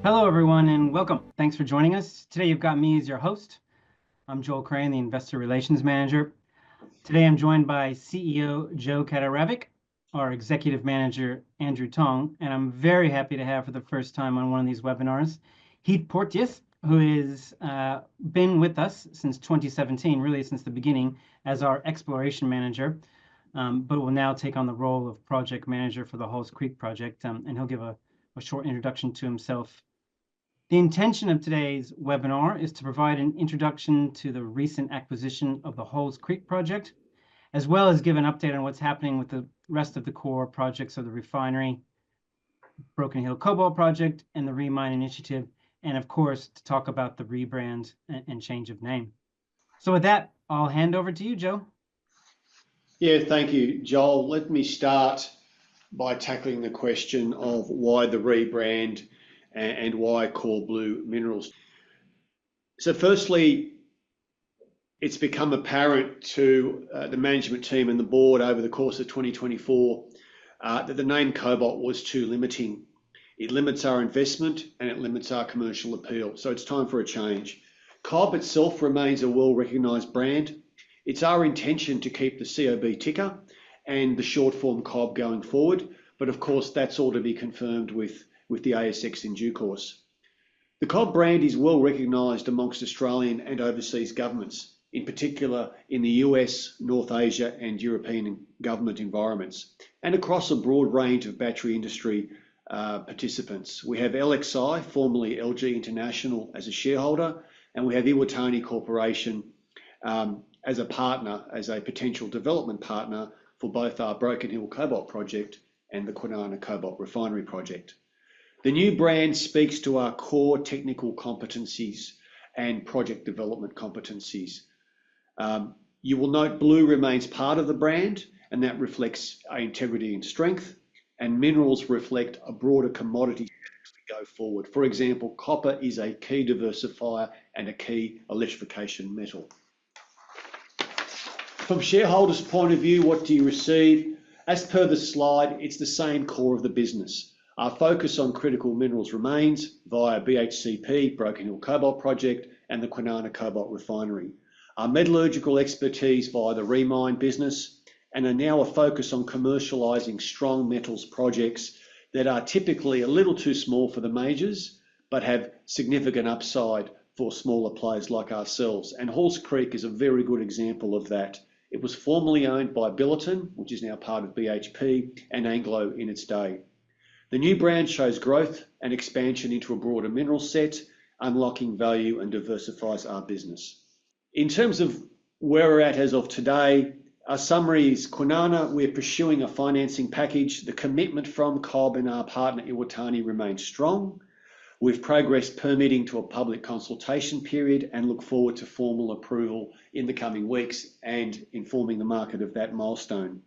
Hello, everyone, and welcome. Thanks for joining us. Today, you've got me as your host. I'm Joel Crane, the Investor Relations Manager. Today, I'm joined by CEO Joe Katarevic, our Executive Manager, Andrew Tong, and I'm very happy to have for the first time on one of these webinars, Heath Porteous, who has been with us since 2017, really since the beginning, as our Exploration Manager, but will now take on the role of Project Manager for the Halls Creek project, and he'll give a short introduction to himself. The intention of today's webinar is to provide an introduction to the recent acquisition of the Halls Creek project, as well as give an update on what's happening with the rest of the core projects of the refinery, Broken Hill Cobalt project, and the Remine initiative, and of course, to talk about the rebrand and change of name. So with that, I'll hand over to you, Joe. Yeah, thank you, Joel. Let me start by tackling the question of why the rebrand and why Core Blue Minerals. So firstly, it's become apparent to the management team and the board over the course of 2024 that the name Cobalt was too limiting. It limits our investment and it limits our commercial appeal. So it's time for a change. COB itself remains a well-recognised brand. It's our intention to keep the COB ticker and the short form COB going forward. But of course, that's all to be confirmed with the ASX in due course. The COB brand is well recognised amongst Australian and overseas governments, in particular in the US, North Asia and European government environments, and across a broad range of battery industry participants. We have LXI, formerly LG International, as a shareholder, and we have Iwatani Corporation as a partner, as a potential development partner for both our Broken Hill Cobalt project and the Kwinana Cobalt Refinery project. The new brand speaks to our core technical competencies and project development competencies. You will note blue remains part of the brand, and that reflects our integrity and strength, and minerals reflect a broader commodity as we go forward. For example, copper is a key diversifier and a key electrification metal. From shareholders' point of view, what do you receive? As per the slide, it's the same core of the business. Our focus on critical minerals remains via BHCP, Broken Hill Cobalt Project, and the Kwinana Cobalt Refinery. Our metallurgical expertise via the Remine business, and are now a focus on commercialising strong metals projects that are typically a little too small for the majors, but have significant upside for smaller players like ourselves. And Halls Creek is a very good example of that. It was formerly owned by Billiton, which is now part of BHP, and Anglo in its day. The new brand shows growth and expansion into a broader mineral set, unlocking value and diversifies our business. In terms of where we're at as of today, our summary is Kwinana, we're pursuing a financing package. The commitment from COB and our partner Iwatani remains strong. We've progressed permitting to a public consultation period and look forward to formal approval in the coming weeks and informing the market of that milestone.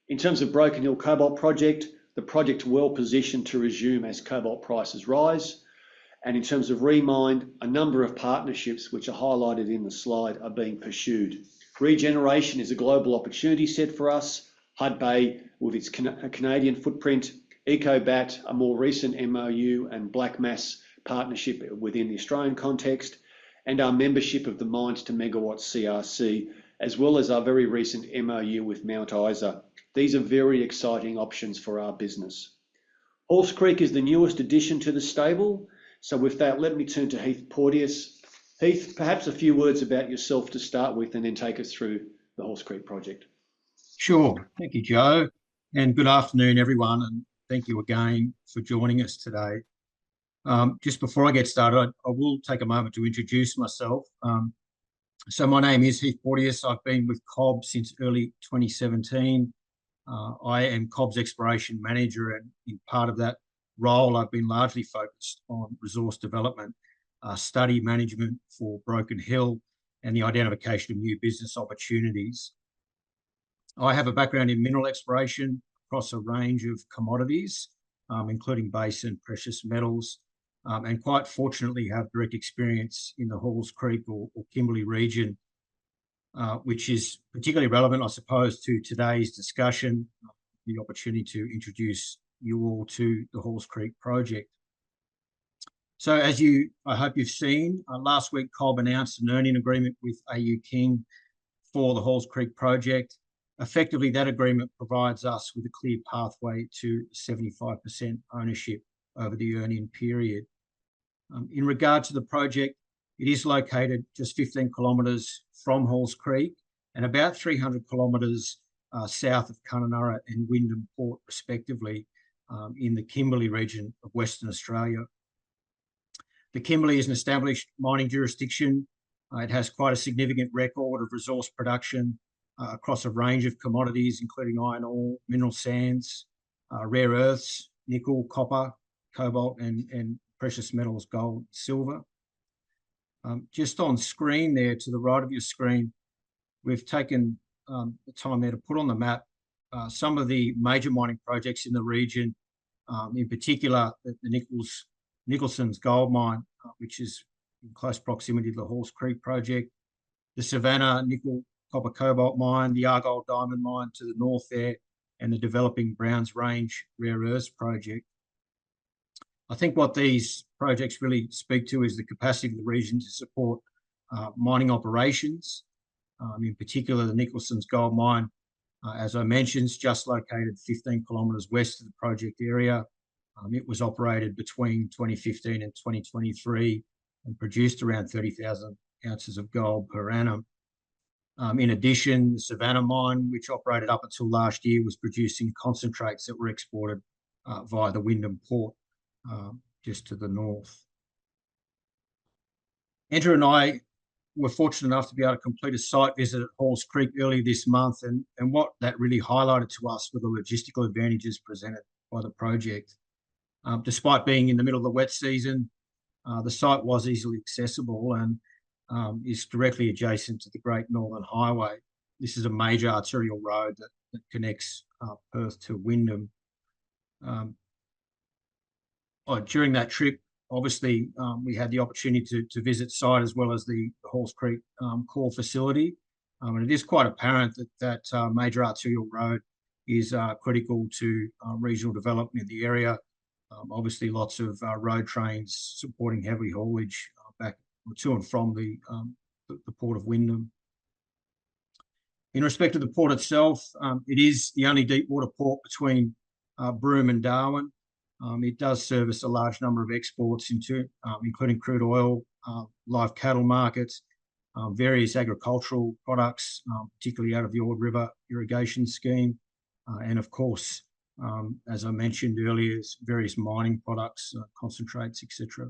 In terms of Broken Hill Cobalt Project, the project well positioned to resume as cobalt prices rise. And in terms of Remine, a number of partnerships which are highlighted in the slide are being pursued. Regeneration is a global opportunity set for us. Hudbay with its Canadian footprint, Ecobat, a more recent MOU and Black Mass partnership within the Australian context, and our membership of the Mines to Megawatts CRC, as well as our very recent MOU with Mount Isa. These are very exciting options for our business. Halls Creek is the newest addition to the stable. So with that, let me turn to Heath Porteous. Heath, perhaps a few words about yourself to start with and then take us through the Halls Creek project. Sure. Thank you, Joe. And good afternoon, everyone. And thank you again for joining us today. Just before I get started, I will take a moment to introduce myself. So my name is Heath Porteous. I've been with COB since early 2017. I am COB's Exploration Manager, and in part of that role, I've been largely focused on resource development, study management for Broken Hill, and the identification of new business opportunities. I have a background in mineral exploration across a range of commodities, including base and precious metals, and quite fortunately have direct experience in the Halls Creek or Kimberley region, which is particularly relevant, I suppose, to today's discussion, the opportunity to introduce you all to the Halls Creek project. So I hope you've seen, last week COB announced an earning agreement with AU King for the Halls Creek project. Effectively, that agreement provides us with a clear pathway to 75% ownership over the earning period. In regard to the project, it is located just 15 kilometres from Halls Creek and about 300 kilometres south of Kununurra and Wyndham Port, respectively, in the Kimberley region of Western Australia. The Kimberley is an established mining jurisdiction. It has quite a significant record of resource production across a range of commodities, including iron ore, mineral sands, rare earths, nickel, copper, cobalt, and precious metals, gold, silver. Just on screen there, to the right of your screen, we've taken the time there to put on the map some of the major mining projects in the region, in particular the Nicholson's gold mine, which is in close proximity to the Halls Creek project, the Savannah nickel copper cobalt mine, the Argyle diamond mine to the north there, and the developing Browns Range rare earths project. I think what these projects really speak to is the capacity of the region to support mining operations. In particular, the Nicholson's gold mine, as I mentioned, is just located 15 kilometres west of the project area. It was operated between 2015 and 2023 and produced around 30,000 ounces of gold per annum. In addition, the Savannah mine, which operated up until last year, was producing concentrates that were exported via the Wyndham Port, just to the north. Andrew and I were fortunate enough to be able to complete a site visit at Halls Creek earlier this month, and what that really highlighted to us were the logistical advantages presented by the project. Despite being in the middle of the wet season, the site was easily accessible and is directly adjacent to the Great Northern Highway. This is a major arterial road that connects Perth to Wyndham. During that trip, obviously, we had the opportunity to visit site as well as the Halls Creek core facility. And it is quite apparent that major arterial road is critical to regional development in the area. Obviously, lots of road trains supporting heavy haulage back to and from the port of Wyndham. In respect to the port itself, it is the only deep water port between Broome and Darwin. It does service a large number of exports including crude oil, live cattle markets, various agricultural products, particularly out of the Ord River irrigation scheme, and of course, as I mentioned earlier, various mining products, concentrates, etc.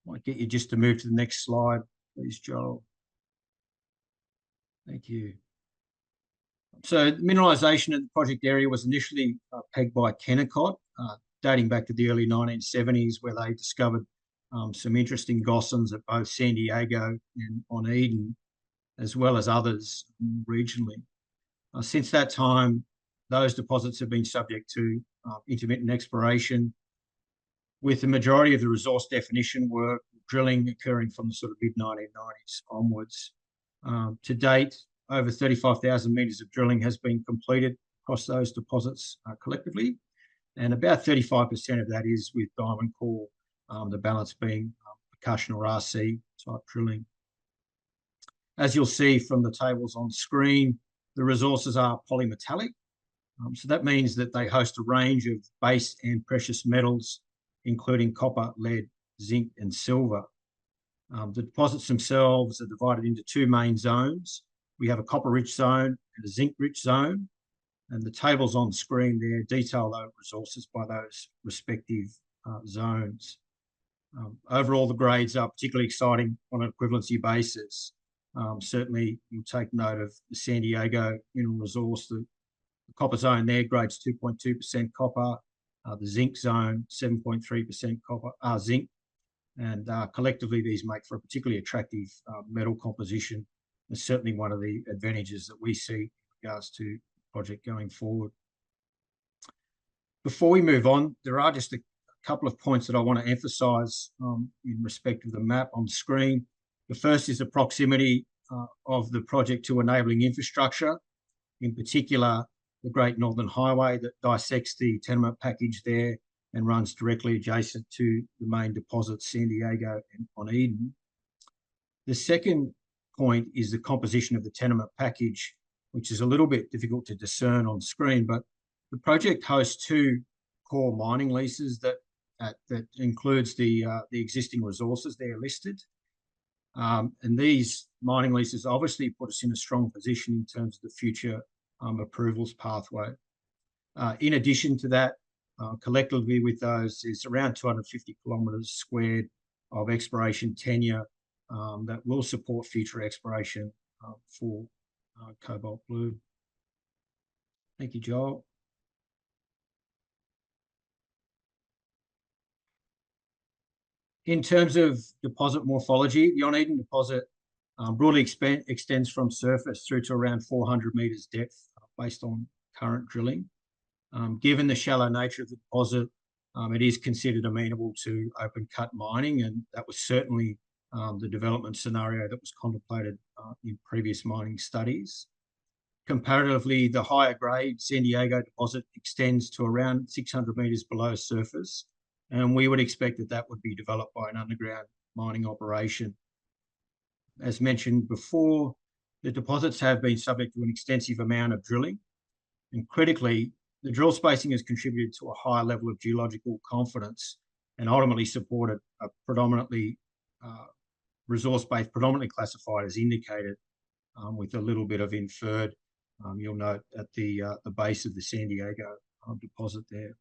I might get you just to move to the next slide, please, Joel. Thank you. So mineralisation at the project area was initially pegged by Kennecott, dating back to the early 1970s, where they discovered some interesting gossans at both San Diego and on Eden, as well as others regionally. Since that time, those deposits have been subject to intermittent exploration, with the majority of the resource definition work drilling occurring from the sort of mid-1990s onwards. To date, over 35,000 metres of drilling has been completed across those deposits collectively, and about 35% of that is with diamond core, the balance being percussion or RC type drilling. As you'll see from the tables on screen, the resources are polymetallic. So that means that they host a range of base and precious metals, including copper, lead, zinc, and silver. The deposits themselves are divided into two main zones. We have a copper-rich zone and a zinc-rich zone, and the tables on screen there detail those resources by those respective zones. Overall, the grades are particularly exciting on an equivalency basis. Certainly, you'll take note of the San Diego mineral resource. The copper zone there grades 2.2% copper, the zinc zone 7.3% copper, zinc, and collectively these make for a particularly attractive metal composition. It's certainly one of the advantages that we see in regards to the project going forward. Before we move on, there are just a couple of points that I want to emphasise in respect of the map on screen. The first is the proximity of the project to enabling infrastructure, in particular the Great Northern Highway that dissects the tenement package there and runs directly adjacent to the main deposits, San Diego and on Eden. The second point is the composition of the tenement package, which is a little bit difficult to discern on screen, but the project hosts two core mining leases that includes the existing resources there listed. And these mining leases obviously put us in a strong position in terms of the future approvals pathway. In addition to that, collectively with those is around 250 kilometres squared of exploration tenure that will support future exploration for Cobalt Blue. Thank you, Joel. In terms of deposit morphology, the on Eden deposit broadly extends from surface through to around 400 metres depth based on current drilling. Given the shallow nature of the deposit, it is considered amenable to open cut mining, and that was certainly the development scenario that was contemplated in previous mining studies. Comparatively, the higher grade San Diego deposit extends to around 600 metres below surface, and we would expect that that would be developed by an underground mining operation. As mentioned before, the deposits have been subject to an extensive amount of drilling, and critically, the drill spacing has contributed to a higher level of geological confidence and ultimately supported a predominantly resource base, predominantly classified as indicated, with a little bit of inferred. You'll note at the base of the San Diego deposit there.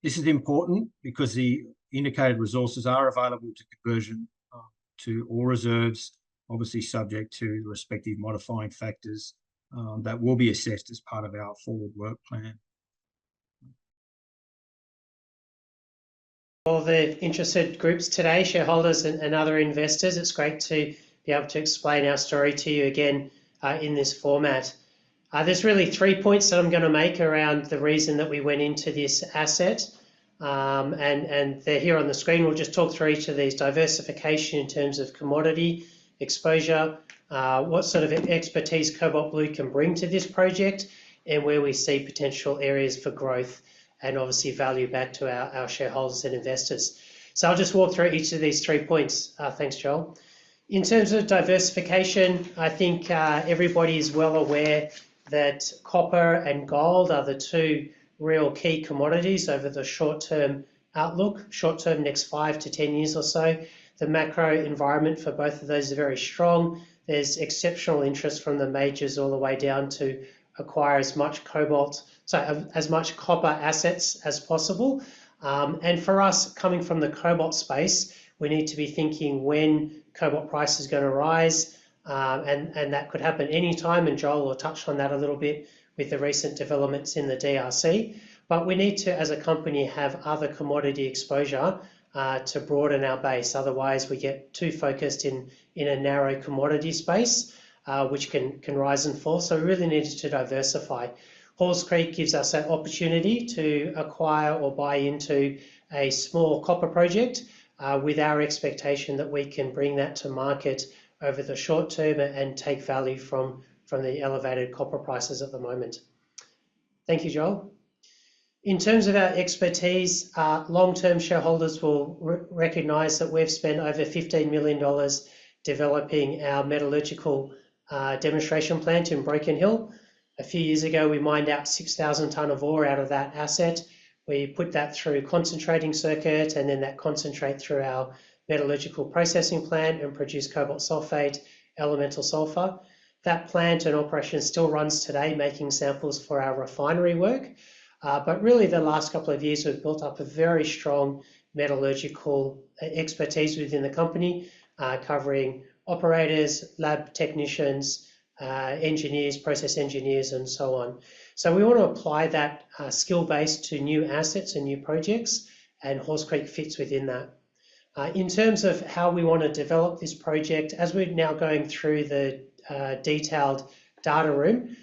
This is important because the indicated resources are available to conversion to ore reserves, obviously subject to the respective modifying factors that will be assessed as part of our forward work plan. All the interested groups today, shareholders and other investors, it's great to be able to explain our story to you again in this format. There's really 3 points that I'm going to make around the reason that we went into this asset, and they're here on the screen. We'll just talk through each of these: diversification in terms of commodity exposure, what sort of expertise Cobalt Blue can bring to this project, and where we see potential areas for growth and obviously value back to our shareholders and investors. So I'll just walk through each of these 3 points. Thanks, Joel. In terms of diversification, I think everybody is well aware that copper and gold are the two real key commodities over the short-term outlook, short-term next 5 to 10 years or so. The macro environment for both of those is very strong. There's exceptional interest from the majors all the way down to acquire as much as much copper assets as possible. And for us, coming from the cobalt space, we need to be thinking when cobalt price is going to rise, and that could happen anytime, and Joel will touch on that a little bit with the recent developments in the DRC. But we need to, as a company, have other commodity exposure to broaden our base. Otherwise, we get too focused in a narrow commodity space, which can rise and fall. So we really needed to diversify. Halls Creek gives us that opportunity to acquire or buy into a small copper project with our expectation that we can bring that to market over the short term and take value from the elevated copper prices at the moment. Thank you, Joel. In terms of our expertise, long-term shareholders will recognise that we've spent over $15 million developing our metallurgical demonstration plant in Broken Hill. A few years ago, we mined out 6,000 tonne of ore out of that asset. We put that through concentrating circuit, and then that concentrate through our metallurgical processing plant and produce cobalt sulfate, elemental sulfur. That plant and operation still runs today, making samples for our refinery work. But really the last couple of years, we've built up a very strong metallurgical expertise within the company, covering operators, lab technicians, engineers, process engineers, and so on. So we want to apply that skill base to new assets and new projects, and Halls Creek fits within that. In terms of how we want to develop this project, as we're now going through the detailed data room,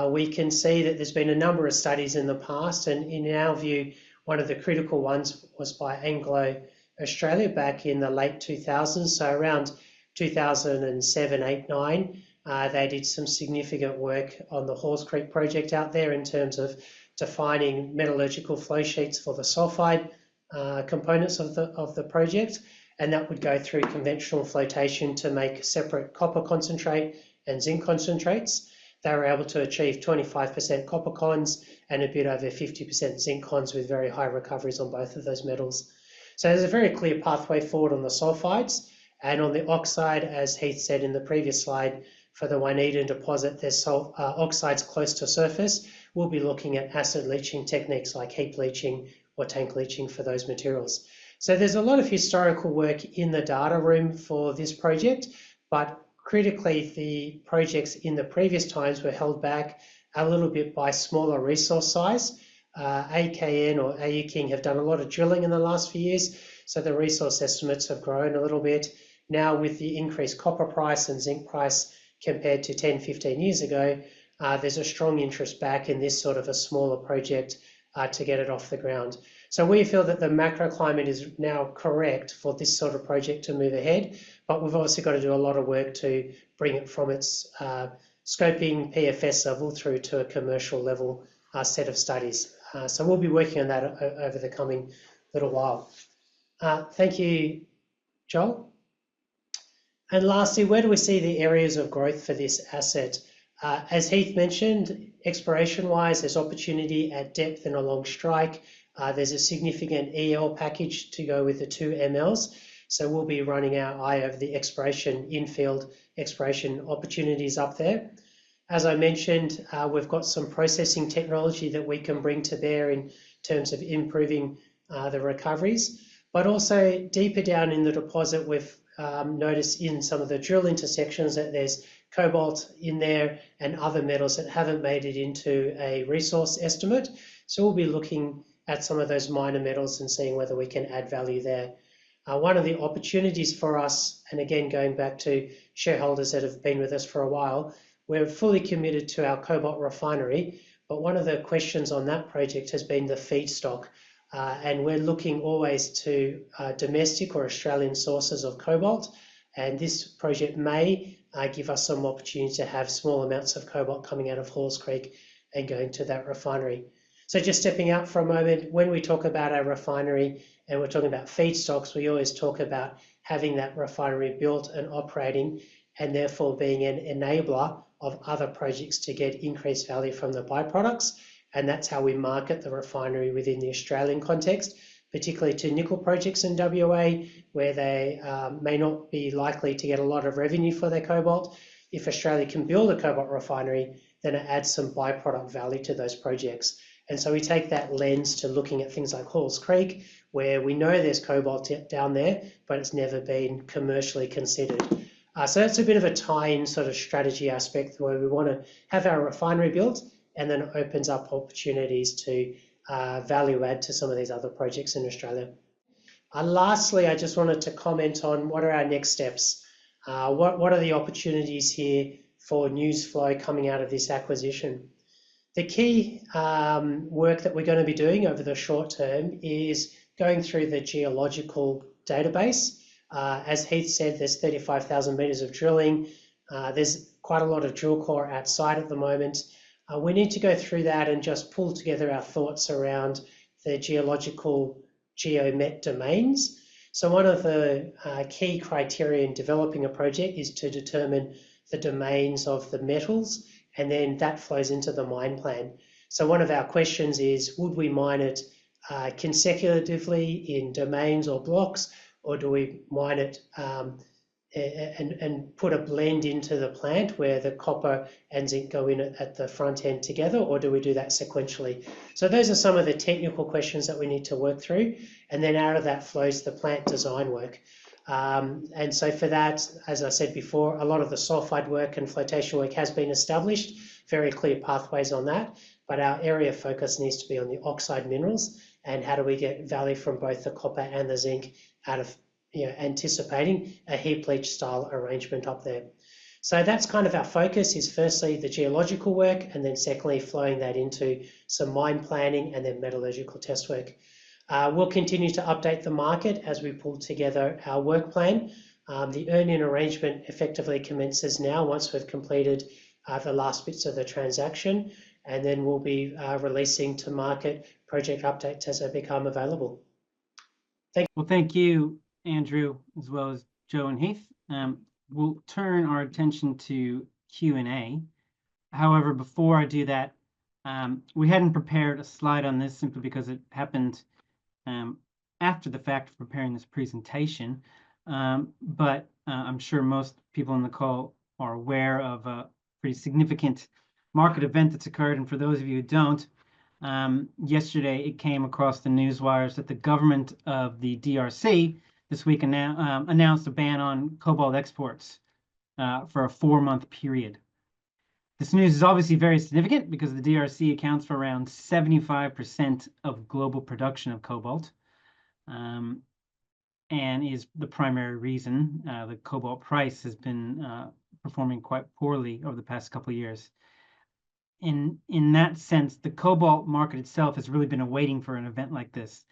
we can see that there's been a number of studies in the past, and in our view, one of the critical ones was by Anglo Australia back in the late 2000s, so around 2007, 8, 9. They did some significant work on the Halls Creek project out there in terms of defining metallurgical flow sheets for the sulfide components of the project, and that would go through conventional flotation to make separate copper concentrate and zinc concentrates. They were able to achieve 25% copper cons and a bit over 50% zinc cons with very high recoveries on both of those metals. So there's a very clear pathway forward on the sulfides, and on the oxide, as Heath said in the previous slide, for the Juanita deposit, there's oxides close to surface. We'll be looking at acid leaching techniques like heap leaching or tank leaching for those materials. So there's a lot of historical work in the data room for this project, but critically, the projects in the previous times were held back a little bit by smaller resource size. AKN or AU King have done a lot of drilling in the last few years, so the resource estimates have grown a little bit. Now with the increased copper price and zinc price compared to 10, 15 years ago, there's a strong interest back in this sort of a smaller project to get it off the ground. So we feel that the macroclimate is now correct for this sort of project to move ahead, but we've obviously got to do a lot of work to bring it from its scoping PFS level through to a commercial level set of studies. So we'll be working on that over the coming little while. Thank you, Joel. And lastly, where do we see the areas of growth for this asset? As Heath mentioned, exploration-wise, there's opportunity at depth and along strike. There's a significant EL package to go with the 2 MLs. So we'll be running our eye over the exploration, in-field exploration opportunities up there. As I mentioned, we've got some processing technology that we can bring to bear in terms of improving the recoveries, but also deeper down in the deposit, we've noticed in some of the drill intersections that there's cobalt in there and other metals that haven't made it into a resource estimate. So we'll be looking at some of those minor metals and seeing whether we can add value there. One of the opportunities for us, and again, going back to shareholders that have been with us for a while, we're fully committed to our cobalt refinery, but one of the questions on that project has been the feedstock. And we're looking always to domestic or Australian sources of cobalt, and this project may give us some opportunity to have small amounts of cobalt coming out of Halls Creek and going to that refinery. So just stepping out for a moment, when we talk about our refinery and we're talking about feedstocks, we always talk about having that refinery built and operating, and therefore being an enabler of other projects to get increased value from the byproducts. And that's how we market the refinery within the Australian context, particularly to nickel projects in WA, where they may not be likely to get a lot of revenue for their cobalt. If Australia can build a cobalt refinery, then it adds some byproduct value to those projects. And so we take that lens to looking at things like Halls Creek, where we know there's cobalt down there, but it's never been commercially considered. So that's a bit of a tie-in sort of strategy aspect where we want to have our refinery built, and then it opens up opportunities to value add to some of these other projects in Australia. Lastly, I just wanted to comment on what are our next steps. What are the opportunities here for news flow coming out of this acquisition? The key work that we're going to be doing over the short term is going through the geological database. As Heath said, there's 35,000 metres of drilling. There's quite a lot of drill core outside at the moment. We need to go through that and just pull together our thoughts around the geological geomet domains. So one of the key criteria in developing a project is to determine the domains of the metals, and then that flows into the mine plan. So one of our questions is, would we mine it consecutively in domains or blocks, or do we mine it and put a blend into the plant where the copper and zinc go in at the front end together, or do we do that sequentially? So those are some of the technical questions that we need to work through, and then out of that flows the plant design work. And so for that, as I said before, a lot of the sulfide work and flotation work has been established, very clear pathways on that, but our area of focus needs to be on the oxide minerals and how do we get value from both the copper and the zinc out of anticipating a heap leach style arrangement up there. So that's kind of our focus, is firstly the geological work, and then secondly flowing that into some mine planning and then metallurgical test work. We'll continue to update the market as we pull together our work plan. The earn-in arrangement effectively commences now once we've completed the last bits of the transaction, and then we'll be releasing to market project updates as they become available. Well, thank you, Andrew, as well as Joe and Heath. We'll turn our attention to Q&A. However, before I do that, we hadn't prepared a slide on this simply because it happened after the fact of preparing this presentation. But I'm sure most people on the call are aware of a pretty significant market event that's occurred. And for those of you who don't, yesterday it came across the news wires that the government of the DRC this week announced a ban on cobalt exports for a 4-month period. This news is obviously very significant because the DRC accounts for around 75% of global production of cobalt, and is the primary reason the cobalt price has been performing quite poorly over the past couple of years. In that sense, the cobalt market itself has really been awaiting for an event like this.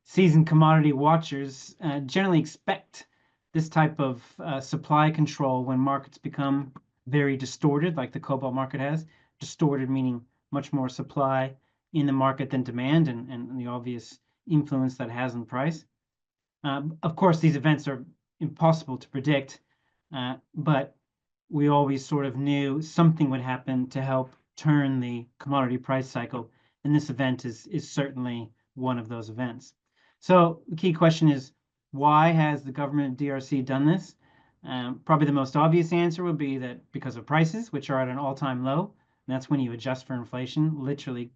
Seasoned commodity watchers generally expect this type of supply control when markets become very distorted, like the cobalt market has. Distorted meaning much more supply in the market than demand, and the obvious influence that has on price. Of course, these events are impossible to predict, but we always sort of knew something would happen to help turn the commodity price cycle, and this event is certainly one of those events. So the key question is, why has the government of DRC done this? Probably the most obvious answer would be that because of prices, which are at an all-time low, and that's when you adjust for inflation. Literally,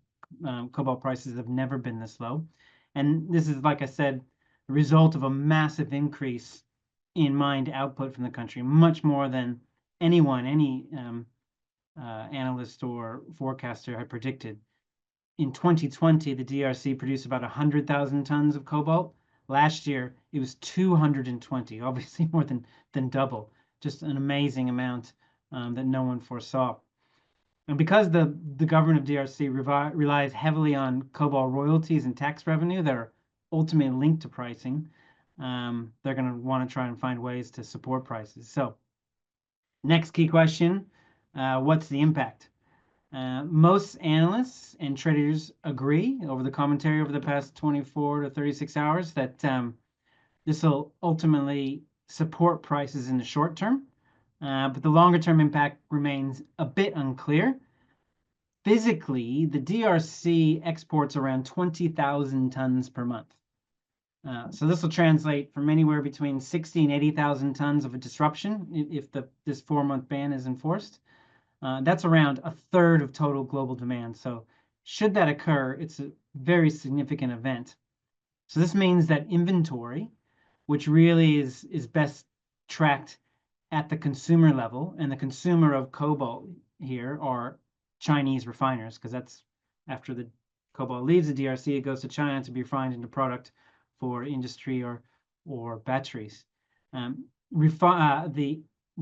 cobalt prices have never been this low. And this is, like I said, the result of a massive increase in mined output from the country, much more than any analyst or forecaster had predicted. In 2020, the DRC produced about 100,000 tons of cobalt. Last year, it was 220, obviously more than double. Just an amazing amount that no one foresaw. And because the government of DRC relies heavily on cobalt royalties and tax revenue that are ultimately linked to pricing, they're going to want to try and find ways to support prices. So next key question, what's the impact? Most analysts and traders agree over the commentary over the past 24 to 36 hours that this will ultimately support prices in the short term, but the longer term impact remains a bit unclear. Physically, the DRC exports around 20,000 tons per month. So this will translate from anywhere between 60 and 80,000 tons of a disruption if this 4-month ban is enforced. That's around a third of total global demand. So should that occur, it's a very significant event. So this means that inventory, which really is best tracked at the consumer level, and the consumer of cobalt here are Chinese refiners, because that's after the cobalt leaves the DRC, it goes to China to be refined into product for industry or batteries.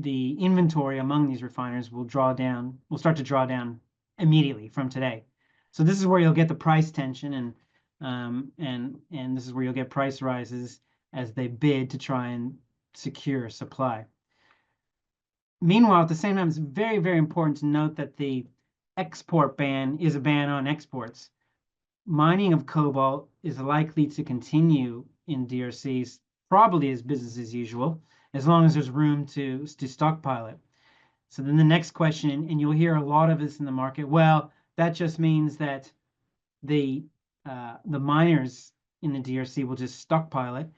The inventory among these refiners will start to draw down immediately from today. So this is where you'll get the price tension, and this is where you'll get price rises as they bid to try and secure supply. Meanwhile, at the same time, it's very, very important to note that the export ban is a ban on exports. Mining of cobalt is likely to continue in DRCs, probably as business as usual, as long as there's room to stockpile it. So then the next question, and you'll hear a lot of this in the market, well, that just means that the miners in the DRC will just stockpile it,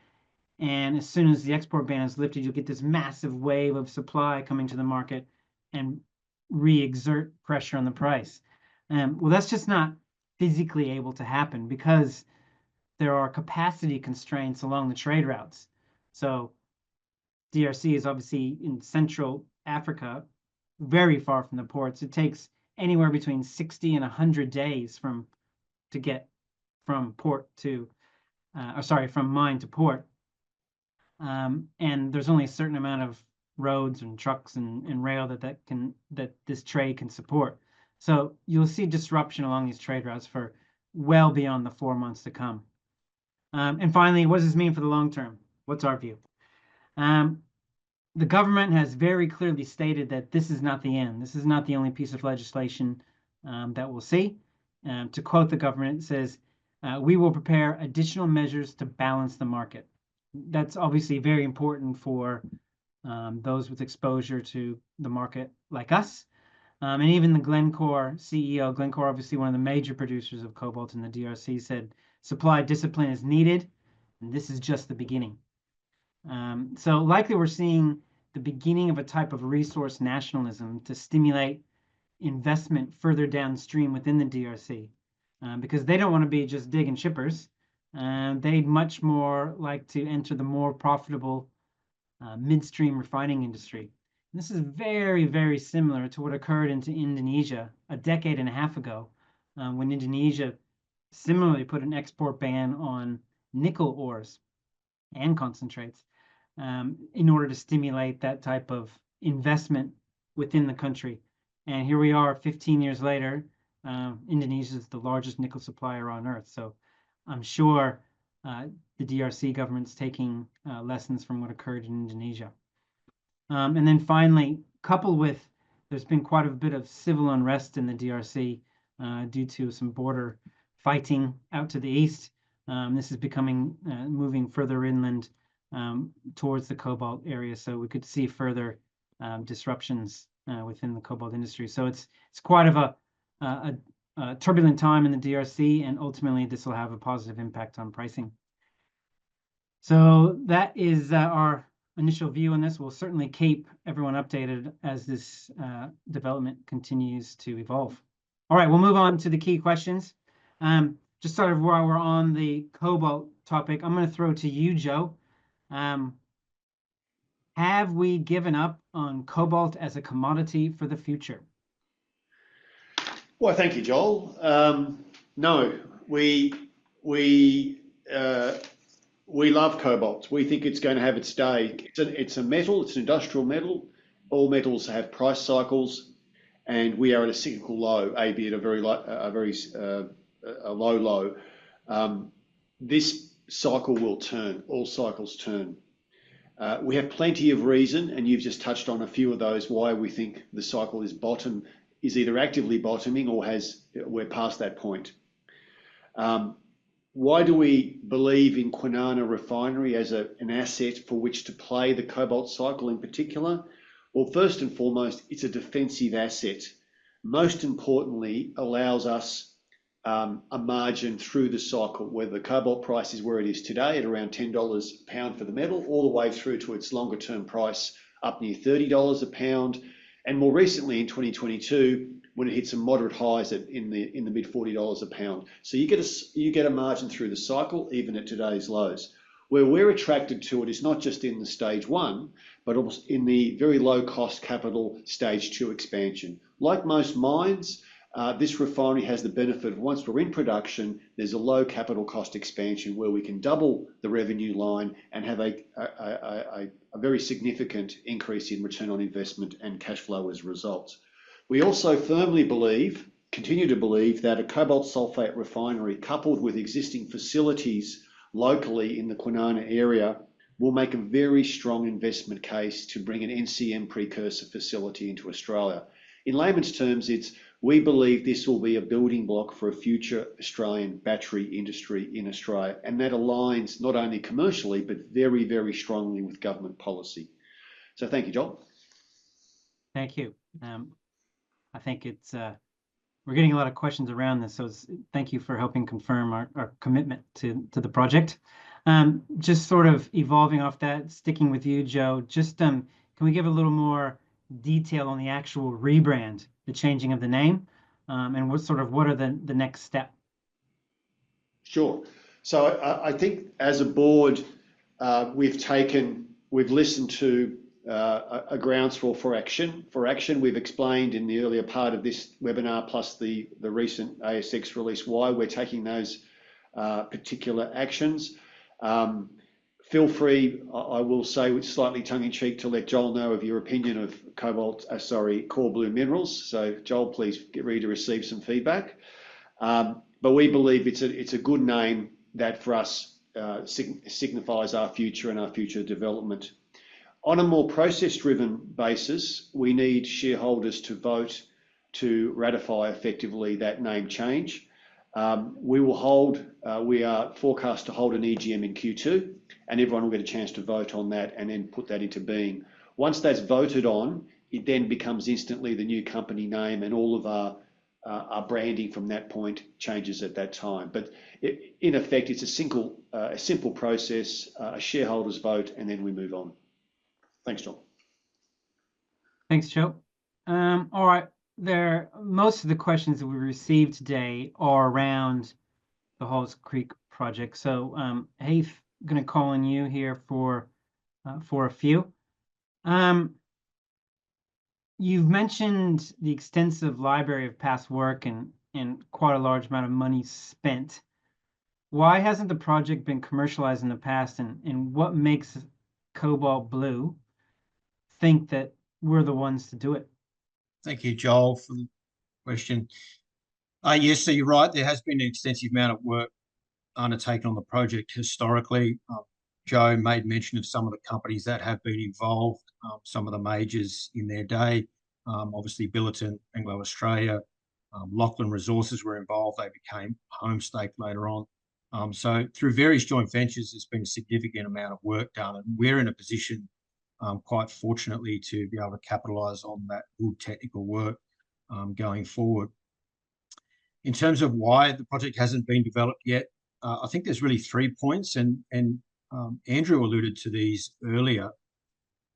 and as soon as the export ban is lifted, you'll get this massive wave of supply coming to the market and re-exert pressure on the price. Well, that's just not physically able to happen because there are capacity constraints along the trade routes. So DRC is obviously in Central Africa, very far from the ports. It takes anywhere between 60 and 100 days to get from mine to port. And there's only a certain amount of roads and trucks and rail that this trade can support. So you'll see disruption along these trade routes for well beyond the 4 months to come. And finally, what does this mean for the long term? What's our view? The government has very clearly stated that this is not the end. This is not the only piece of legislation that we'll see. To quote the government, it says, we will prepare additional measures to balance the market. That's obviously very important for those with exposure to the market like us. And even the Glencore CEO, Glencore, obviously one of the major producers of cobalt in the DRC, said supply discipline is needed, and this is just the beginning. So likely we're seeing the beginning of a type of resource nationalism to stimulate investment further downstream within the DRC, because they don't want to be just digging shippers. They'd much more like to enter the more profitable midstream refining industry. This is very, very similar to what occurred into Indonesia a decade and a half ago, when Indonesia similarly put an export ban on nickel ores and concentrates in order to stimulate that type of investment within the country. And here we are 15 years later. Indonesia is the largest nickel supplier on earth. So I'm sure the DRC government's taking lessons from what occurred in Indonesia. And then finally, coupled with, there's been quite a bit of civil unrest in the DRC due to some border fighting out to the east. This is becoming, moving further inland towards the cobalt area. So we could see further disruptions within the cobalt industry. So it's quite of a turbulent time in the DRC, and ultimately this will have a positive impact on pricing. So that is our initial view on this. We'll certainly keep everyone updated as this development continues to evolve. All right, we'll move on to the key questions. Just sort of while we're on the cobalt topic, I'm going to throw to you, Joe. Have we given up on cobalt as a commodity for the future? Well, thank you, Joel. No, we love cobalt. We think it's going to have its day. It's a metal. It's an industrial metal. All metals have price cycles, and we are at a cyclical low, albeit a very low. This cycle will turn. All cycles turn. We have plenty of reason, and you've just touched on a few of those, why we think the cycle is either actively bottoming or we're past that point. Why do we believe in Kwinana Refinery as an asset for which to play the cobalt cycle in particular? Well, first and foremost, it's a defensive asset. Most importantly, allows us a margin through the cycle, whether the cobalt price is where it is today at around $10 a pound for the metal, all the way through to its longer term price up near $30 a pound. And more recently in 2022, when it hit some moderate highs in the mid $40 a pound. So you get a margin through the cycle, even at today's lows. Where we're attracted to it is not just in the stage one, but also in the very low cost capital stage two expansion. Like most mines, this refinery has the benefit of, once we're in production, there's a low capital cost expansion where we can double the revenue line and have a very significant increase in return on investment and cash flow as a result. We also firmly continue to believe that a cobalt sulfate refinery coupled with existing facilities locally in the Kwinana area will make a very strong investment case to bring an NCM precursor facility into Australia. In layman's terms, we believe this will be a building block for a future Australian battery industry in Australia, and that aligns not only commercially, but very, very strongly with government policy. So thank you, Joel. Thank you. I think we're getting a lot of questions around this, so thank you for helping confirm our commitment to the project. Just sort of evolving off that, sticking with you, Joe, just can we give a little more detail on the actual rebrand, the changing of the name, and what are the next step? Sure. So I think as a board, we've listened to a groundswell for action. We've explained in the earlier part of this webinar, plus the recent ASX release, why we're taking those particular actions. Feel free, I will say with slightly tongue-in-cheek, to let Joel know of your opinion of Core Blue Minerals. So Joel, please get ready to receive some feedback. But we believe it's a good name that for us signifies our future and our future development. On a more process-driven basis, we need shareholders to vote to ratify effectively that name change. We are forecast to hold an EGM in Q2, and everyone will get a chance to vote on that and then put that into being. Once that's voted on, it then becomes instantly the new company name, and all of our branding from that point changes at that time. But in effect, it's a simple process, a shareholders vote, and then we move on. Thanks, John. Thanks, Joe. All right. Most of the questions that we received today are around the Halls Creek project. So, Heath, I'm going to call on you here for a few. You've mentioned the extensive library of past work and quite a large amount of money spent. Why hasn't the project been commercialized in the past, and what makes Cobalt Blue think that we're the ones to do it? Thank you, Joel, for the question. Yes, so you're right. There has been an extensive amount of work undertaken on the project historically. Joe made mention of some of the companies that have been involved, some of the majors in their day. Obviously, Billiton, Anglo Australia, Lachlan Resources were involved. They became Homestake later on. So through various joint ventures, there's been a significant amount of work done, and we're in a position, quite fortunately, to be able to capitalise on that good technical work going forward. In terms of why the project hasn't been developed yet, I think there's really 3 points, and Andrew alluded to these earlier.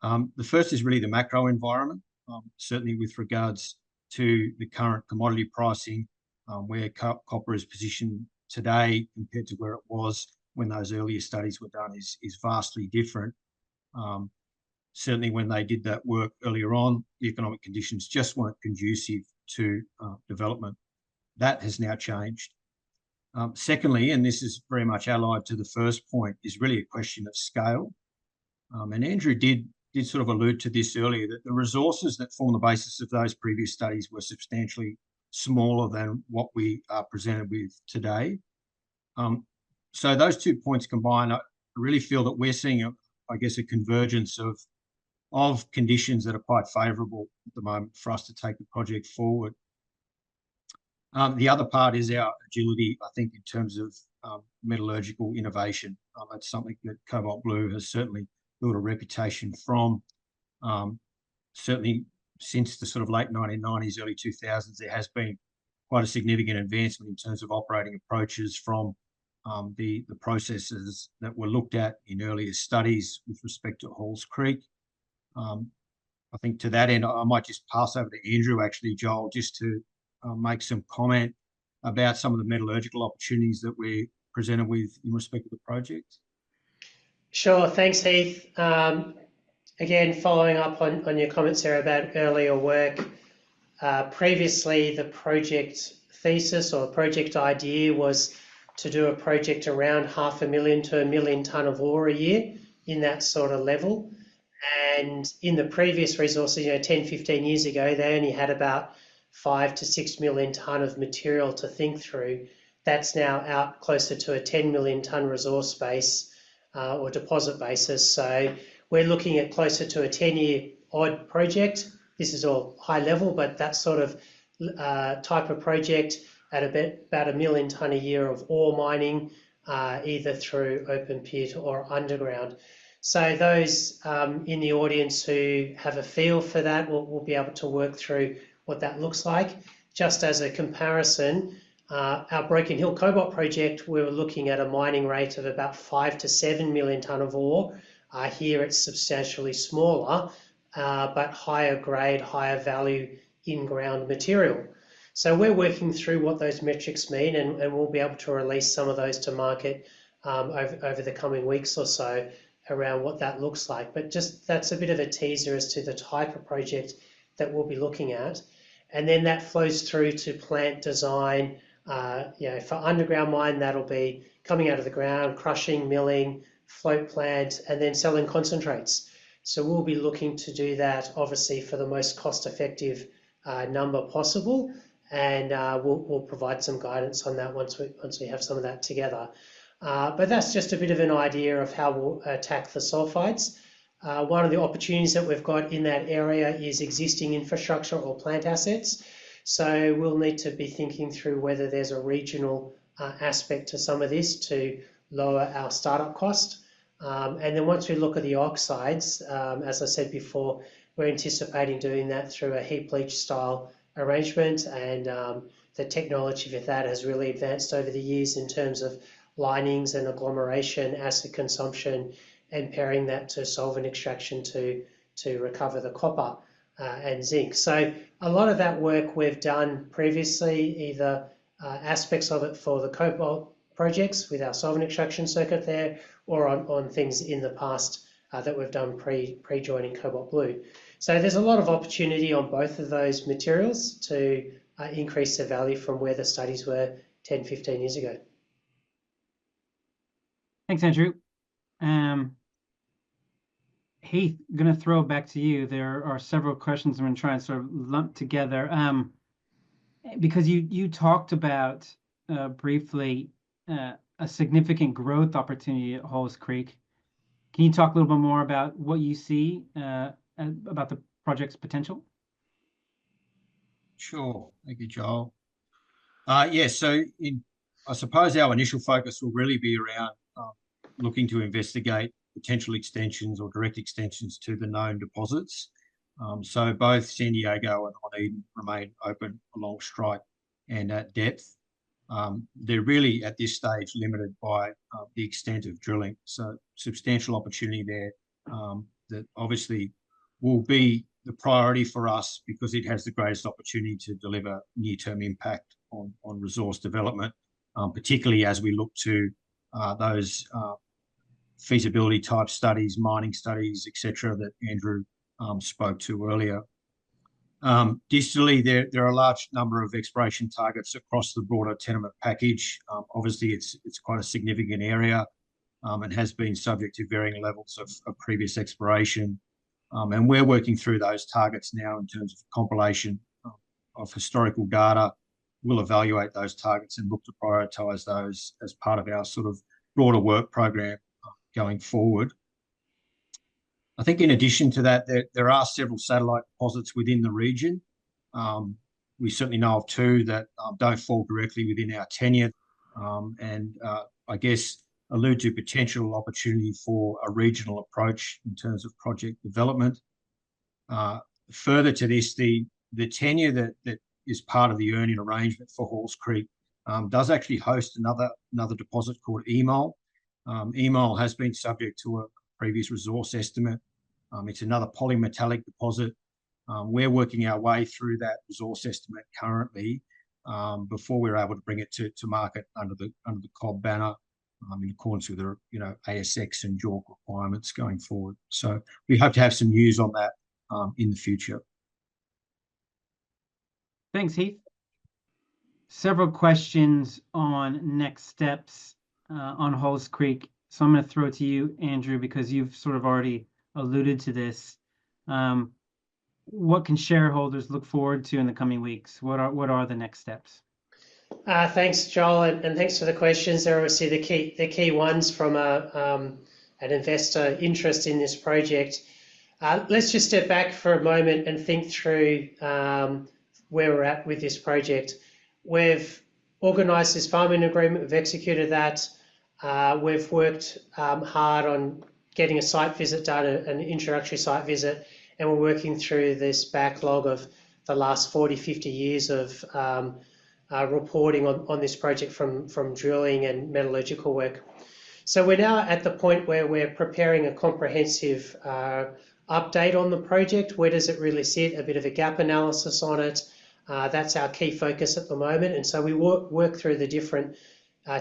The first is really the macro environment, certainly with regards to the current commodity pricing, where copper is positioned today compared to where it was when those earlier studies were done is vastly different. Certainly when they did that work earlier on, the economic conditions just weren't conducive to development. That has now changed. Secondly, and this is very much allied to the first point, is really a question of scale. And Andrew did sort of allude to this earlier, that the resources that form the basis of those previous studies were substantially smaller than what we are presented with today. So those 2 points combined, I really feel that we're seeing, a convergence of conditions that are quite favourable at the moment for us to take the project forward. The other part is our agility, I think, in terms of metallurgical innovation. That's something that Cobalt Blue has certainly built a reputation from. Certainly since the sort of late 1990s, early 2000s, there has been quite a significant advancement in terms of operating approaches from the processes that were looked at in earlier studies with respect to Halls Creek. I think to that end, I might just pass over to Andrew, actually, Joel, just to make some comment about some of the metallurgical opportunities that we're presented with in respect of the project. Sure, thanks, Heath. Again, following up on your comments there about earlier work, previously the project thesis or project idea was to do a project around 500,000 to 1 million tonne of ore a year in that sort of level. And in the previous resources, 10, 15 years ago, they only had about 5 to 6 million tonne of material to think through. That's now out closer to a 10 million tonne resource base or deposit basis. So we're looking at closer to a 10-year odd project. This is all high level, but that sort of type of project at about 1 million tonne a year of ore mining, either through open pit or underground. So those in the audience who have a feel for that will be able to work through what that looks like. Just as a comparison, our Broken Hill Cobalt project, we were looking at a mining rate of about 5 to 7 million tonne of ore. Here it's substantially smaller, but higher grade, higher value in-ground material. So we're working through what those metrics mean, and we'll be able to release some of those to market over the coming weeks or so around what that looks like. But just that's a bit of a teaser as to the type of project that we'll be looking at. And then that flows through to plant design. For underground mine, that'll be coming out of the ground, crushing, milling, float plant, and then selling concentrates. So we'll be looking to do that, obviously, for the most cost-effective number possible, and we'll provide some guidance on that once we have some of that together. But that's just a bit of an idea of how we'll attack the sulfides. One of the opportunities that we've got in that area is existing infrastructure or plant assets. So we'll need to be thinking through whether there's a regional aspect to some of this to lower our startup cost. And then once we look at the oxides, as I said before, we're anticipating doing that through a heap leach style arrangement, and the technology for that has really advanced over the years in terms of linings and agglomeration, acid consumption, and pairing that to solvent extraction to recover the copper and zinc. So a lot of that work we've done previously, either aspects of it for the cobalt projects with our solvent extraction circuit there, or on things in the past that we've done pre-joining Cobalt Blue. So there's a lot of opportunity on both of those materials to increase the value from where the studies were 10, 15 years ago. Thanks, Andrew. Heath, I'm going to throw it back to you. There are several questions I'm going to try and sort of lump together. Because you talked about briefly a significant growth opportunity at Halls Creek. Can you talk a little bit more about what you see about the project's potential? Sure. Thank you, Joel. I suppose our initial focus will really be around looking to investigate potential extensions or direct extensions to the known deposits. So both San Diego and Eden remain open along strike and at depth. They're really at this stage limited by the extent of drilling. So substantial opportunity there that obviously will be the priority for us because it has the greatest opportunity to deliver near-term impact on resource development, particularly as we look to those feasibility type studies, mining studies, etc., that Andrew spoke to earlier. Distally, there are a large number of exploration targets across the broader tenement package. Obviously, it's quite a significant area and has been subject to varying levels of previous exploration. And we're working through those targets now in terms of compilation of historical data. We'll evaluate those targets and look to prioritise those as part of our sort of broader work program going forward. I think in addition to that, there are several satellite deposits within the region. We certainly know of two that don't fall directly within our tenure and I guess allude to potential opportunity for a regional approach in terms of project development. Further to this, the tenure that is part of the earning arrangement for Halls Creek does actually host another deposit called EMOL. EMOL has been subject to a previous resource estimate. It's another polymetallic deposit. We're working our way through that resource estimate currently before we're able to bring it to market under the COB banner in accordance with the ASX and JORC requirements going forward. So we hope to have some news on that in the future. Thanks, Heath. Several questions on next steps on Halls Creek. So I'm going to throw it to you, Andrew, because you've sort of already alluded to this. What can shareholders look forward to in the coming weeks? What are the next steps? Thanks, Joel, and thanks for the questions. They're obviously the key ones from an investor interest in this project. Let's just step back for a moment and think through where we're at with this project. We've organised this farming agreement. We've executed that. We've worked hard on getting a site visit done, an introductory site visit, and we're working through this backlog of the last 40, 50 years of reporting on this project from drilling and metallurgical work. So we're now at the point where we're preparing a comprehensive update on the project. Where does it really sit? A bit of a gap analysis on it. That's our key focus at the moment. And so we work through the different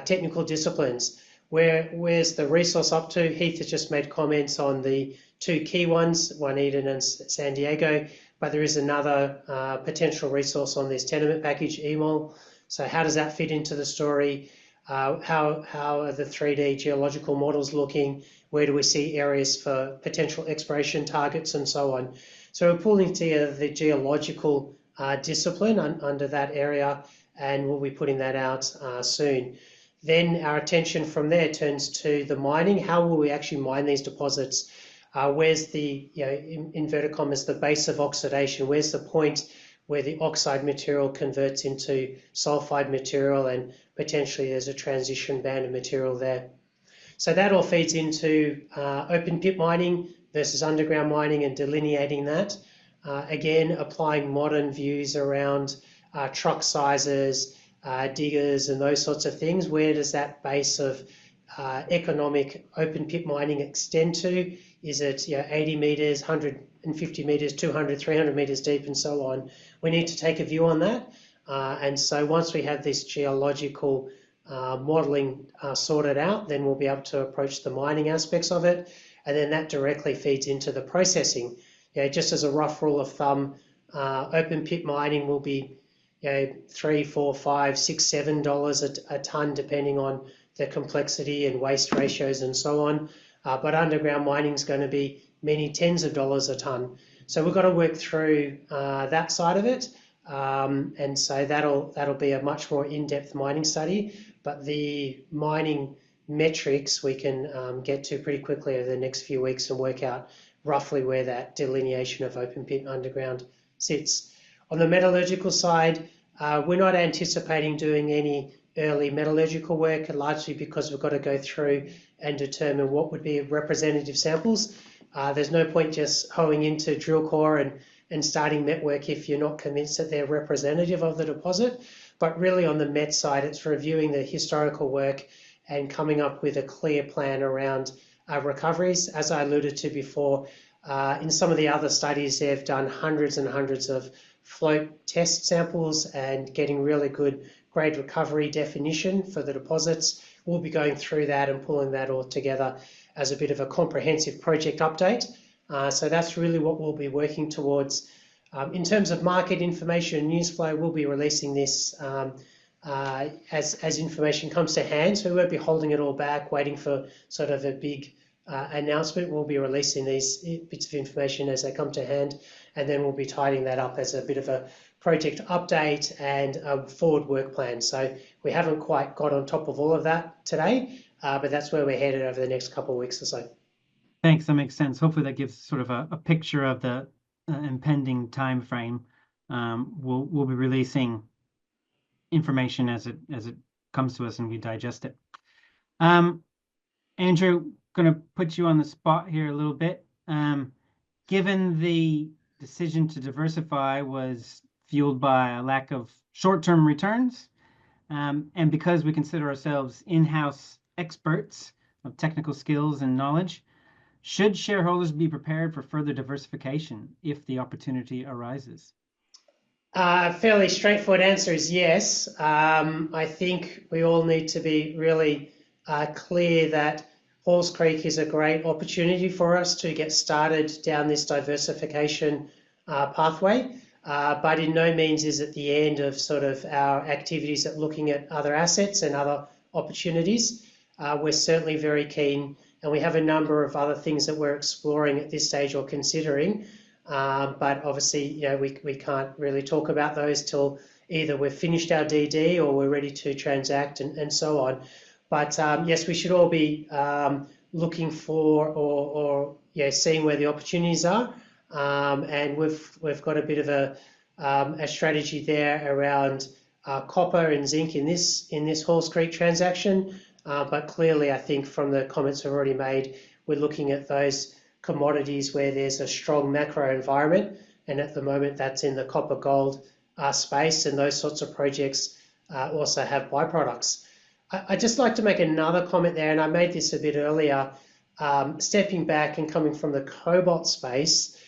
technical disciplines. Where's the resource up to? Heath has just made comments on the two key ones, Eden and San Diego, but there is another potential resource on this tenement package, EMOL. So how does that fit into the story? How are the 3D geological models looking? Where do we see areas for potential exploration targets and so on? So we're pulling together the geological discipline under that area, and we'll be putting that out soon. Then our attention from there turns to the mining. How will we actually mine these deposits? Where's the, inverted commas, the base of oxidation? Where's the point where the oxide material converts into sulfide material, and potentially there's a transition band of material there. So that all feeds into open pit mining versus underground mining and delineating that. Again, applying modern views around truck sizes, diggers and those sorts of things. Where does that base of economic open pit mining extend to? Is it 80 metres, 150 metres, 200, 300 metres deep and so on? We need to take a view on that. And so once we have this geological modelling sorted out, then we'll be able to approach the mining aspects of it. And then that directly feeds into the processing. Just as a rough rule of thumb, open pit mining will be $3, $4, $5, $6, $7 a tonne, depending on the complexity and waste ratios and so on. But underground mining is going to be many tens of dollars a tonne. So we've got to work through that side of it. And so that'll be a much more in-depth mining study. But the mining metrics we can get to pretty quickly over the next few weeks and work out roughly where that delineation of open pit and underground sits. On the metallurgical side, we're not anticipating doing any early metallurgical work, largely because we've got to go through and determine what would be representative samples. There's no point just hoeing into drill core and starting met work if you're not convinced that they're representative of the deposit. But really on the met side, it's reviewing the historical work and coming up with a clear plan around recoveries. As I alluded to before, in some of the other studies, they've done hundreds and hundreds of float test samples and getting really good grade recovery definition for the deposits. We'll be going through that and pulling that all together as a bit of a comprehensive project update. So that's really what we'll be working towards. In terms of market information and news flow, we'll be releasing this as information comes to hand. So we won't be holding it all back, waiting for sort of a big announcement. We'll be releasing these bits of information as they come to hand, and then we'll be tidying that up as a bit of a project update and a forward work plan. So we haven't quite got on top of all of that today, but that's where we're headed over the next couple of weeks or so. Thanks, that makes sense. Hopefully that gives sort of a picture of the impending time frame. We'll be releasing information as it comes to us and we digest it. Andrew, going to put you on the spot here a little bit. Given the decision to diversify was fueled by a lack of short-term returns, and because we consider ourselves in-house experts of technical skills and knowledge, should shareholders be prepared for further diversification if the opportunity arises? Fairly straightforward answer is yes. I think we all need to be really clear that Halls Creek is a great opportunity for us to get started down this diversification pathway, but in no means is it the end of sort of our activities at looking at other assets and other opportunities. We're certainly very keen, and we have a number of other things that we're exploring at this stage or considering, but obviously we can't really talk about those till either we've finished our DD or we're ready to transact and so on. But yes, we should all be looking for or seeing where the opportunities are, and we've got a bit of a strategy there around copper and zinc in this Halls Creek transaction. But clearly, I think from the comments we've already made, we're looking at those commodities where there's a strong macro environment, and at the moment that's in the copper gold space, and those sorts of projects also have byproducts. I'd just like to make another comment there, and I made this a bit earlier. Stepping back and coming from the cobalt space,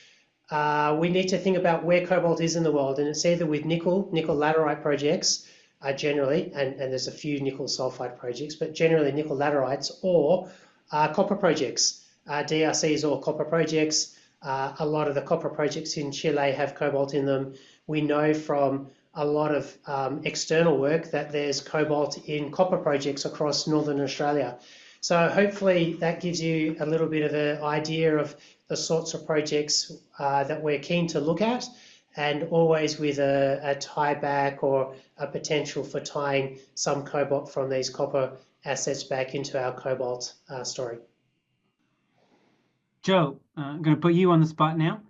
we need to think about where cobalt is in the world, and it's either with nickel laterite projects generally, and there's a few nickel sulfide projects, but generally nickel laterites, or copper projects. DRCs or copper projects. A lot of the copper projects in Chile have cobalt in them. We know from a lot of external work that there's cobalt in copper projects across Northern Australia. So hopefully that gives you a little bit of an idea of the sorts of projects that we're keen to look at, and always with a tie back or a potential for tying some cobalt from these copper assets back into our cobalt story. Joe, I'm going to put you on the spot now.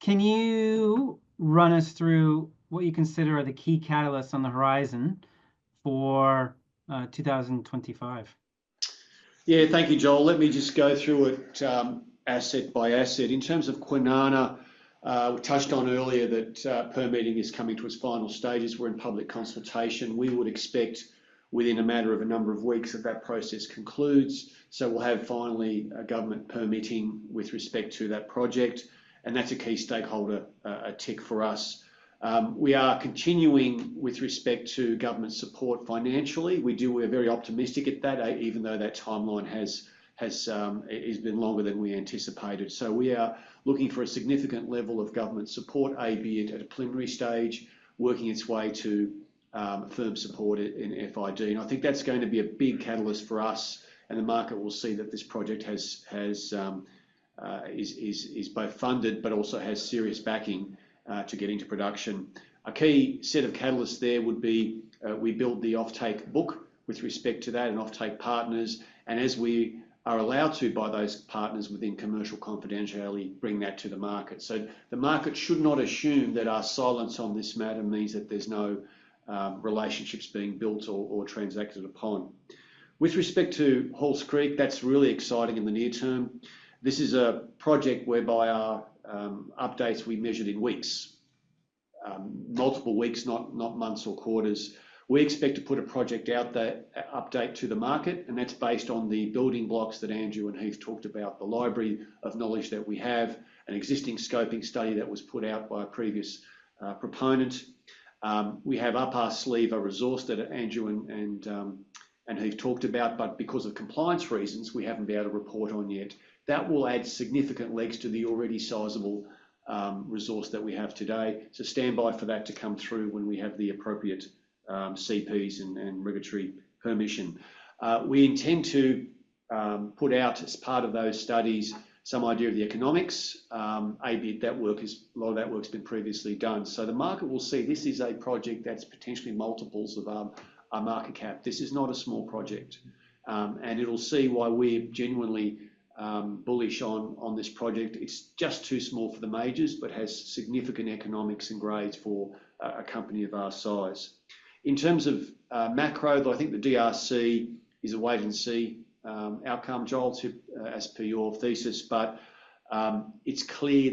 Can you run us through what you consider are the key catalysts on the horizon for 2025? Yeah, thank you, Joel. Let me just go through it asset by asset. In terms of Kwinana, we touched on earlier that permitting is coming to its final stages. We're in public consultation. We would expect within a matter of a number of weeks that process concludes. So we'll have finally government permitting with respect to that project, and that's a key stakeholder tick for us. We are continuing with respect to government support financially. We're very optimistic at that, even though that timeline has been longer than we anticipated. So we are looking for a significant level of government support, albeit at a preliminary stage, working its way to firm support in FID. And I think that's going to be a big catalyst for us, and the market will see that this project is both funded but also has serious backing to get into production. A key set of catalysts there would be we build the offtake book with respect to that and offtake partners, and as we are allowed to by those partners within commercial confidentiality, bring that to the market. So the market should not assume that our silence on this matter means that there's no relationships being built or transacted upon. With respect to Halls Creek, that's really exciting in the near term. This is a project whereby our updates we measured in weeks, multiple weeks, not months or quarters. We expect to put a project out there, update to the market, and that's based on the building blocks that Andrew and Heath talked about, the library of knowledge that we have, an existing scoping study that was put out by a previous proponent. We have up our sleeve a resource that Andrew and Heath talked about, but because of compliance reasons, we haven't been able to report on yet. That will add significant legs to the already sizable resource that we have today. So stand by for that to come through when we have the appropriate CPs and regulatory permission. We intend to put out as part of those studies some idea of the economics, albeit a lot of that work's been previously done. So the market will see this is a project that's potentially multiples of our market cap. This is not a small project, and it'll see why we're genuinely bullish on this project. It's just too small for the majors, but has significant economics and grades for a company of our size. In terms of macro, I think the DRC is a wait and see outcome, Joel, as per your thesis, but it's clear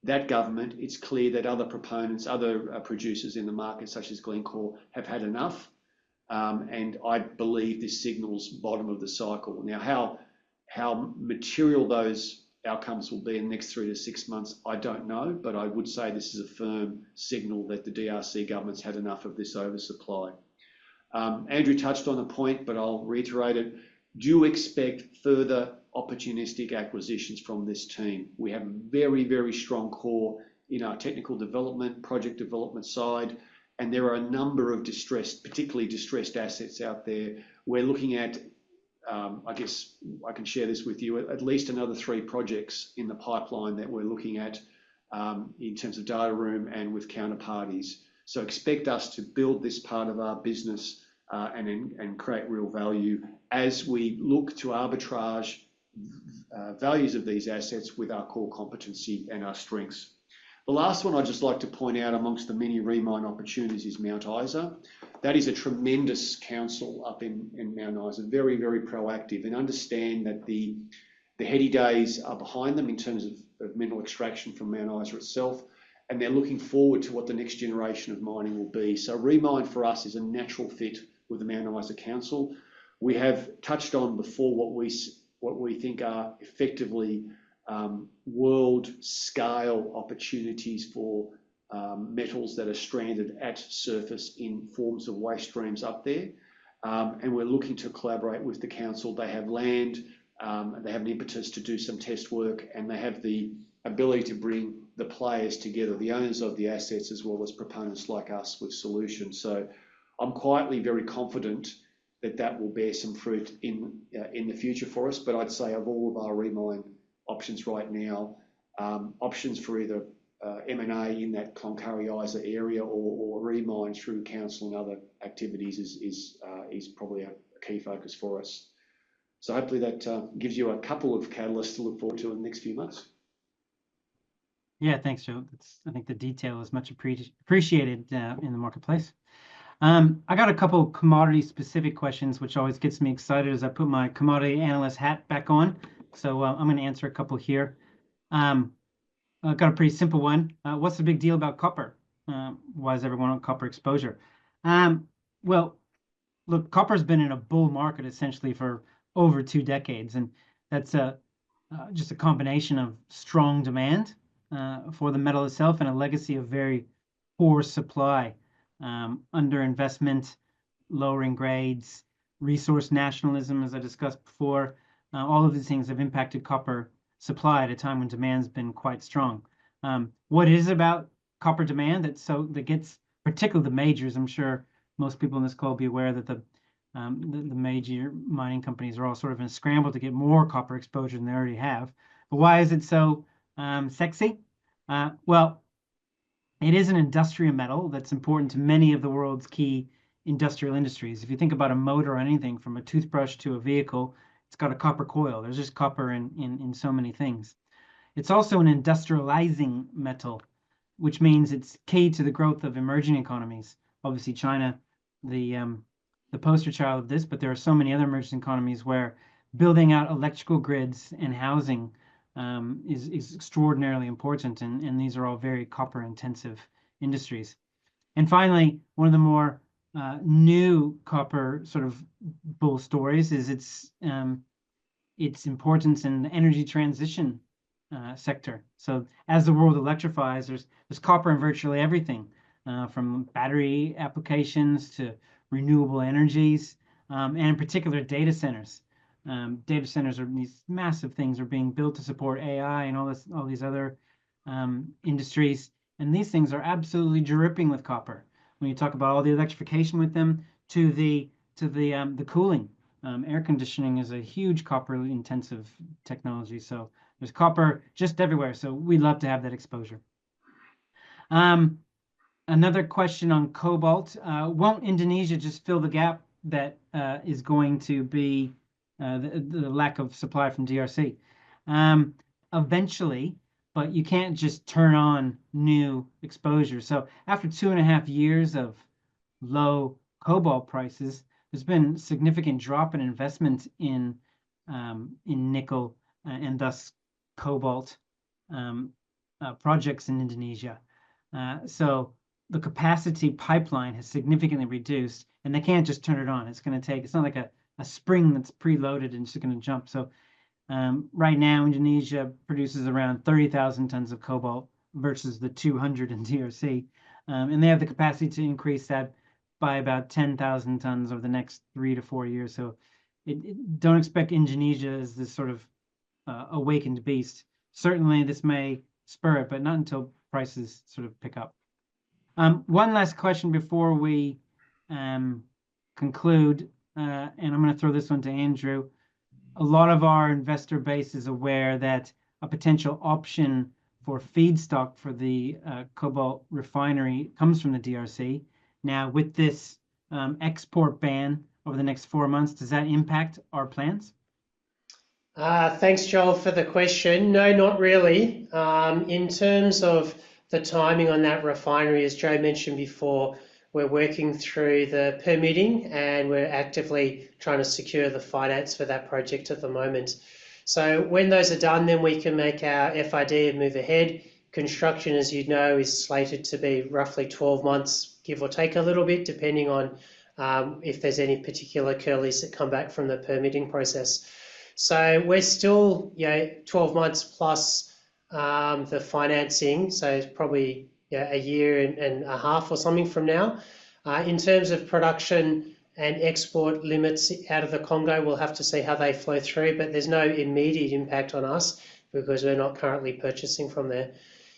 that government, it's clear that other proponents, other producers in the market, such as Glencore, have had enough, and I believe this signals bottom of the cycle. Now, how material those outcomes will be in the next 3 to 6 months, I don't know, but I would say this is a firm signal that the DRC government's had enough of this oversupply. Andrew touched on the point, but I'll reiterate it. Do expect further opportunistic acquisitions from this team. We have a very, very strong core in our technical development, project development side, and there are a number of particularly distressed assets out there. We're looking at I guess I can share this with you, at least another 3 projects in the pipeline that we're looking at in terms of data room and with counterparties. So expect us to build this part of our business and create real value as we look to arbitrage values of these assets with our core competency and our strengths. The last one I'd just like to point out amongst the many remine opportunities is Mount Isa. That is a tremendous council up in Mount Isa, very, very proactive, and understand that the heady days are behind them in terms of mineral extraction from Mount Isa itself, and they're looking forward to what the next generation of mining will be. So remine for us is a natural fit with the Mount Isa Council. We have touched on before what we think are effectively world-scale opportunities for metals that are stranded at surface in forms of waste streams up there. And we're looking to collaborate with the council. They have land, they have an impetus to do some test work, and they have the ability to bring the players together, the owners of the assets, as well as proponents like us with solutions. So I'm quietly very confident that will bear some fruit in the future for us. But I'd say of all of our remine options right now, options for either M&A in that Cloncurry Isa area or remine through council and other activities is probably a key focus for us. So hopefully that gives you a couple of catalysts to look forward to in the next few months. Yeah, thanks, Joe. I think the detail is much appreciated in the marketplace. I got a couple commodity specific questions, which always gets me excited as I put my commodity analyst hat back on. So I'm going to answer a couple here. I've got a pretty simple one. What's the big deal about copper? Why is everyone on copper exposure? Well, look, copper's been in a bull market essentially for over 2 decades, and that's just a combination of strong demand for the metal itself and a legacy of very poor supply, underinvestment, lowering grades, resource nationalism, as I discussed before. All of these things have impacted copper supply at a time when demand's been quite strong. What is about copper demand that gets particularly the majors? I'm sure most people in this call will be aware that the major mining companies are all sort of in a scramble to get more copper exposure than they already have. But why is it so sexy? Well, it is an industrial metal that's important to many of the world's key industrial industries. If you think about a motor or anything from a toothbrush to a vehicle, it's got a copper coil. There's just copper in so many things. It's also an industrializing metal, which means it's key to the growth of emerging economies. Obviously, China, the poster child of this, but there are so many other emerging economies where building out electrical grids and housing is extraordinarily important, and these are all very copper intensive industries. And finally, one of the more new copper sort of bull stories is its importance in the energy transition sector. So as the world electrifies, there's copper in virtually everything, from battery applications to renewable energies, and in particular data centers. Data centers are these massive things are being built to support AI and all these other industries, and these things are absolutely dripping with copper. When you talk about all the electrification with them to the cooling, air conditioning is a huge copper intensive technology. So there's copper just everywhere. So we'd love to have that exposure. Another question on cobalt. Won't Indonesia just fill the gap that is going to be the lack of supply from DRC? Eventually, but you can't just turn on new exposure. So after 2.5 years of low cobalt prices, there's been a significant drop in investment in nickel and thus cobalt projects in Indonesia. So the capacity pipeline has significantly reduced, and they can't just turn it on. It's going to take, it's not like a spring that's preloaded and just going to jump. So right now, Indonesia produces around 30,000 tons of cobalt versus the 200 in DRC. And they have the capacity to increase that by about 10,000 tons over the next 3 to 4 years. So don't expect Indonesia as this sort of awakened beast. Certainly this may spur it, but not until prices sort of pick up. One last question before we conclude, and I'm going to throw this one to Andrew. A lot of our investor base is aware that a potential option for feedstock for the cobalt refinery comes from the DRC. Now, with this export ban over the next 4 months, does that impact our plans? Thanks, Joel, for the question. No, not really. In terms of the timing on that refinery, as Joe mentioned before, we're working through the permitting and we're actively trying to secure the finance for that project at the moment. So when those are done, then we can make our FID and move ahead. Construction, as you know, is slated to be roughly 12 months, give or take a little bit, depending on if there's any particular curlies that come back from the permitting process. So we're still 12 months plus the financing, so it's probably a year and a half or something from now. In terms of production and export limits out of the Congo, we'll have to see how they flow through, but there's no immediate impact on us because we're not currently purchasing from there.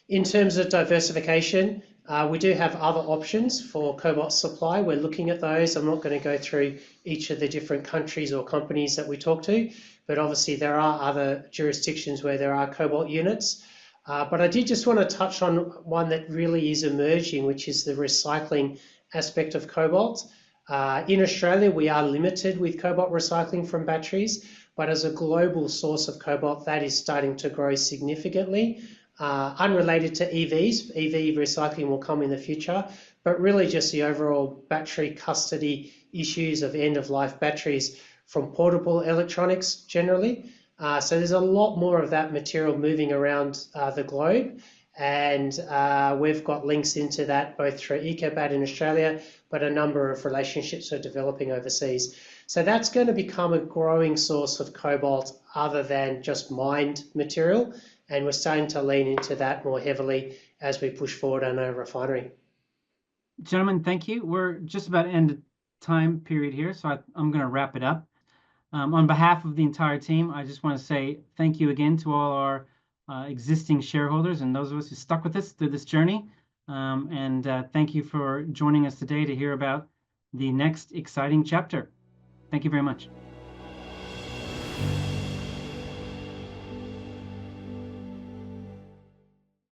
In terms of diversification, we do have other options for cobalt supply. We're looking at those. I'm not going to go through each of the different countries or companies that we talk to, but obviously there are other jurisdictions where there are cobalt units. But I did just want to touch on one that really is emerging, which is the recycling aspect of cobalt. In Australia, we are limited with cobalt recycling from batteries, but as a global source of cobalt, that is starting to grow significantly. unrelated to EVs. EV recycling will come in the future, but really just the overall battery custody issues of end-of-life batteries from portable electronics generally. So there's a lot more of that material moving around the globe, and we've got links into that both through EcoBat in Australia, but a number of relationships are developing overseas. So that's going to become a growing source of cobalt other than just mined material, and we're starting to lean into that more heavily as we push forward on our refinery. Gentlemen, thank you. We're just about to end the time period here, so I'm going to wrap it up. On behalf of the entire team, I just want to say thank you again to all our existing shareholders and those of us who stuck with us through this journey. And thank you for joining us today to hear about the next exciting chapter. Thank you very much.